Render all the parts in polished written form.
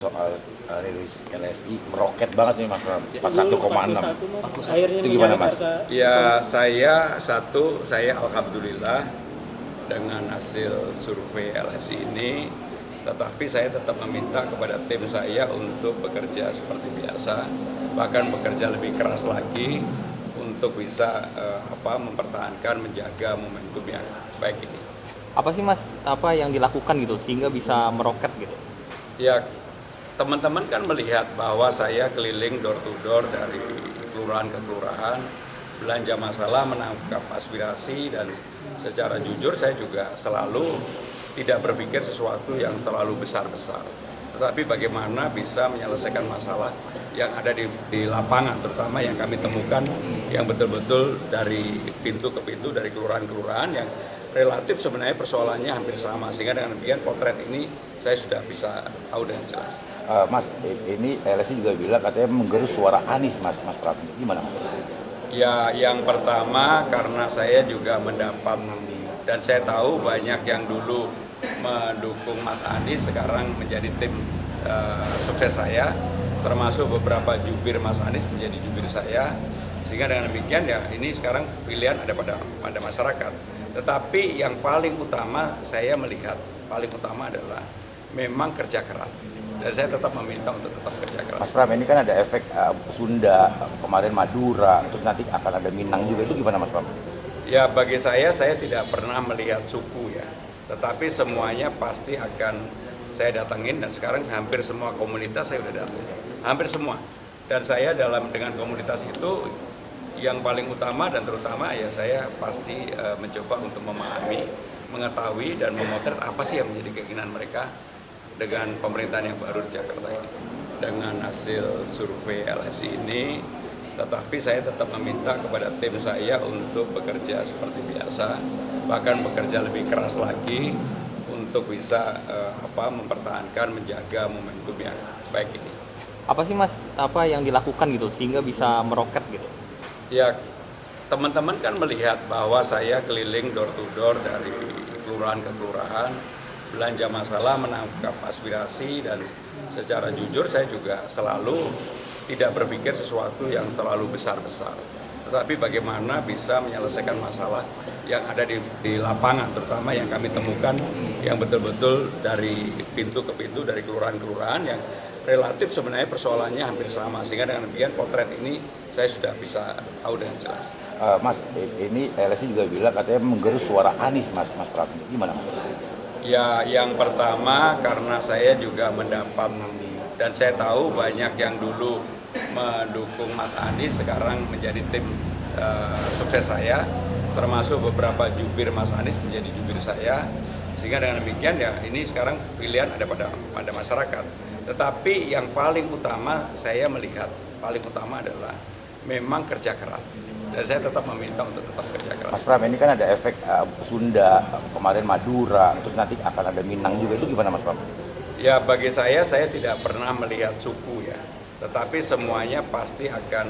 Soal rilis LSI meroket banget nih Mas Ram, Ya, 41,6. Akhirnya Itu gimana Mas? Ya saya alhamdulillah dengan hasil survei LSI ini, tetapi saya tetap meminta kepada tim saya untuk bekerja seperti biasa, bahkan bekerja lebih keras lagi untuk bisa mempertahankan, menjaga momentum yang baik ini. Apa sih Mas, apa yang dilakukan gitu sehingga bisa meroket gitu? Ya, teman-teman kan melihat bahwa saya keliling door to door dari kelurahan ke kelurahan, belanja masalah, menangkap aspirasi, dan secara jujur saya juga selalu tidak berpikir sesuatu yang terlalu besar-besar. Tetapi bagaimana bisa menyelesaikan masalah yang ada di lapangan, terutama yang kami temukan yang betul-betul dari pintu ke pintu, dari kelurahan-kelurahan yang relatif sebenarnya persoalannya hampir sama. Sehingga dengan demikian potret ini saya sudah bisa tahu dengan jelas. Mas, ini LSI juga bilang katanya menggerus suara Anies Mas Pram. Gimana Mas? Ya, yang pertama karena saya juga mendapat dan saya tahu banyak yang dulu mendukung Mas Anies sekarang menjadi tim sukses saya, termasuk beberapa jubir Mas Anies menjadi jubir saya. Sehingga dengan demikian ya ini sekarang pilihan ada pada masyarakat. Tetapi yang paling utama saya melihat paling utama adalah memang kerja keras. Dan saya tetap meminta untuk tetap kerja keras. Mas Pram, ini kan ada efek Sunda, kemarin Madura, terus nanti akan ada Minang juga, itu gimana Mas Pram? Ya, bagi saya tidak pernah melihat suku ya, tetapi semuanya pasti akan saya datengin, dan sekarang hampir semua komunitas saya udah datang, hampir semua. Dan saya dengan komunitas itu yang paling utama dan terutama ya saya pasti mencoba untuk memahami, mengetahui dan memotret apa sih yang menjadi keinginan mereka dengan pemerintahan yang baru di Jakarta ini. Dengan hasil survei LSI ini, tetapi saya tetap meminta kepada tim saya untuk bekerja seperti biasa, bahkan bekerja lebih keras lagi untuk bisa mempertahankan, menjaga momentum yang baik ini. Apa sih Mas, apa yang dilakukan gitu sehingga bisa meroket gitu? Ya, teman-teman kan melihat bahwa saya keliling door to door dari kelurahan ke kelurahan, belanja masalah, menangkap aspirasi, dan secara jujur saya juga selalu tidak berpikir sesuatu yang terlalu besar-besar. Tetapi bagaimana bisa menyelesaikan masalah yang ada di lapangan, terutama yang kami temukan yang betul-betul dari pintu ke pintu, dari kelurahan-kelurahan yang relatif sebenarnya persoalannya hampir sama. Sehingga dengan demikian potret ini saya sudah bisa tahu dengan jelas. Mas, ini LSI juga bilang katanya menggerus suara Anies Mas Pram. Gimana Mas? Ya, yang pertama karena saya juga mendapat dan saya tahu banyak yang dulu mendukung Mas Anies sekarang menjadi tim sukses saya, termasuk beberapa jubir Mas Anies menjadi jubir saya. Sehingga dengan demikian ya ini sekarang pilihan ada pada masyarakat. Tetapi yang paling utama saya melihat paling utama adalah memang kerja keras. Dan saya tetap meminta untuk tetap kerja keras. Mas Pram, ini kan ada efek Sunda, kemarin Madura, terus nanti akan ada Minang juga, itu gimana Mas Pram? Ya, bagi saya tidak pernah melihat suku ya, tetapi semuanya pasti akan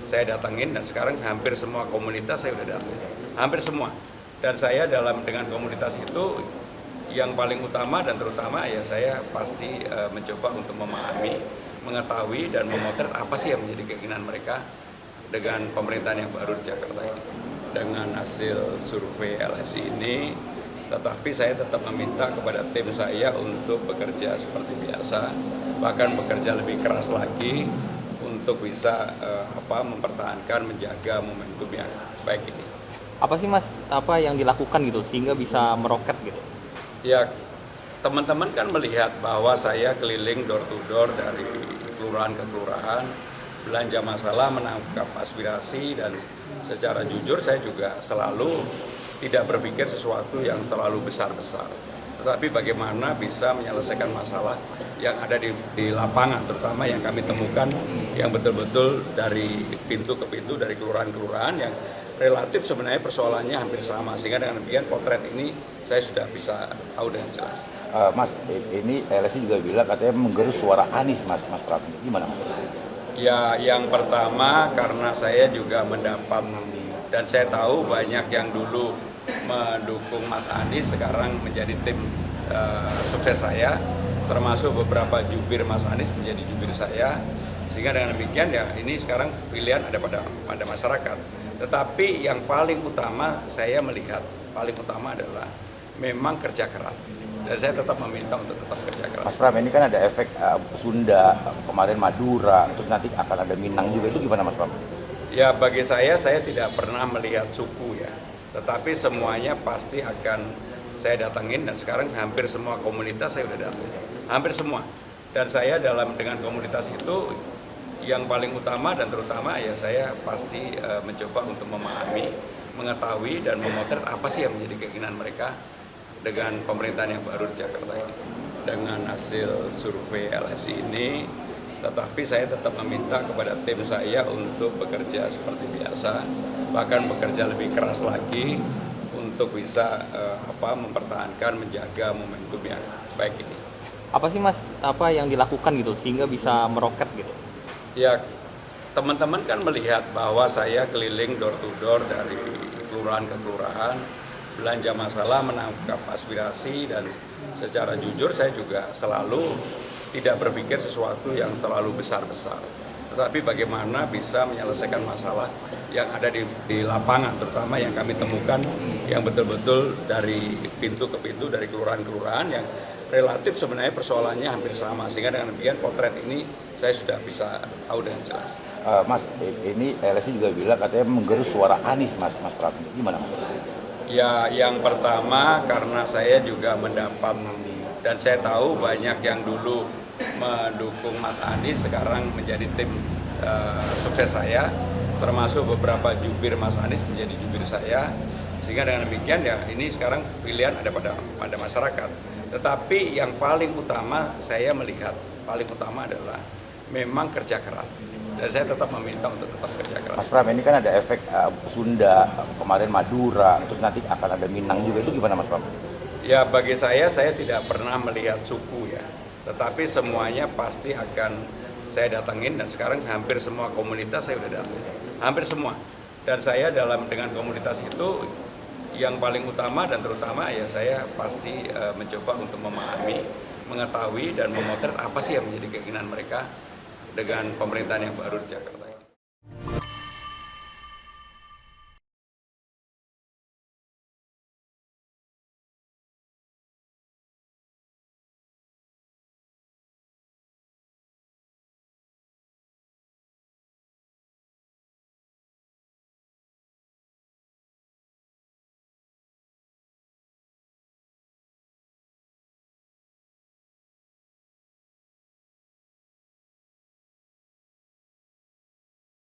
saya datengin, dan sekarang hampir semua komunitas saya udah datang, hampir semua. Dan saya dengan komunitas itu yang paling utama dan terutama ya saya pasti mencoba untuk memahami, mengetahui dan memotret apa sih yang menjadi keinginan mereka dengan pemerintahan yang baru di Jakarta ini. Dengan hasil survei LSI ini, tetapi saya tetap meminta kepada tim saya untuk bekerja seperti biasa, bahkan bekerja lebih keras lagi untuk bisa mempertahankan, menjaga momentum yang baik ini. Apa sih Mas, apa yang dilakukan gitu sehingga bisa meroket gitu? Ya, teman-teman kan melihat bahwa saya keliling door to door dari kelurahan ke kelurahan, belanja masalah, menangkap aspirasi, dan secara jujur saya juga selalu tidak berpikir sesuatu yang terlalu besar-besar. Tetapi bagaimana bisa menyelesaikan masalah yang ada di lapangan, terutama yang kami temukan yang betul-betul dari pintu ke pintu, dari kelurahan-kelurahan yang relatif sebenarnya persoalannya hampir sama. Sehingga dengan demikian potret ini saya sudah bisa tahu dengan jelas. Mas, ini LSI juga bilang katanya menggerus suara Anies Mas Pram. Gimana Mas? Ya, yang pertama karena saya juga mendapat dan saya tahu banyak yang dulu mendukung Mas Anies sekarang menjadi tim sukses saya, termasuk beberapa jubir Mas Anies menjadi jubir saya, sehingga dengan demikian ya ini sekarang pilihan ada pada masyarakat. Tetapi yang paling utama saya melihat, paling utama adalah memang kerja keras. Dan saya tetap meminta untuk tetap kerja keras. Mas Pram, ini kan ada efek Sunda, kemarin Madura, terus nanti akan ada Minang juga, itu gimana Mas Pram? Ya bagi saya tidak pernah melihat suku ya, tetapi semuanya pasti akan saya datangin, dan sekarang hampir semua komunitas saya sudah datang, hampir semua. Dan saya dengan komunitas itu yang paling utama dan terutama ya saya pasti mencoba untuk memahami, mengetahui dan memotret apa sih yang menjadi keinginan mereka dengan pemerintahan yang baru di Jakarta ini. Dengan hasil survei LSI ini, tetapi saya tetap meminta kepada tim saya untuk bekerja seperti biasa, bahkan bekerja lebih keras lagi untuk bisa mempertahankan, menjaga momentum yang baik ini. Apa sih Mas, apa yang dilakukan gitu sehingga bisa meroket gitu? Ya, teman-teman kan melihat bahwa saya keliling door to door dari kelurahan ke kelurahan, belanja masalah, menangkap aspirasi, dan secara jujur saya juga selalu tidak berpikir sesuatu yang terlalu besar-besar, tetapi bagaimana bisa menyelesaikan masalah yang ada di lapangan, terutama yang kami temukan yang betul-betul dari pintu ke pintu, dari kelurahan-kelurahan yang relatif sebenarnya persoalannya hampir sama, sehingga dengan demikian potret ini saya sudah bisa tahu dengan jelas. Mas, ini LSI juga bilang katanya menggerus suara Anies, Mas Pram, gimana Mas? Ya, yang pertama karena saya juga mendapat dan saya tahu banyak yang dulu mendukung Mas Anies sekarang menjadi tim sukses saya, termasuk beberapa jubir Mas Anies menjadi jubir saya, sehingga dengan demikian ya ini sekarang pilihan ada pada masyarakat. Tetapi yang paling utama saya melihat, paling utama adalah memang kerja keras. Dan saya tetap meminta untuk tetap kerja keras. Mas Pram, ini kan ada efek Sunda, kemarin Madura, terus nanti akan ada Minang juga, itu gimana Mas Pram? Ya bagi saya tidak pernah melihat suku ya, tetapi semuanya pasti akan saya datangin, dan sekarang hampir semua komunitas saya sudah datang, hampir semua. Dan saya dengan komunitas itu yang paling utama dan terutama ya saya pasti mencoba untuk memahami, mengetahui dan memotret apa sih yang menjadi keinginan mereka dengan pemerintahan yang baru di Jakarta.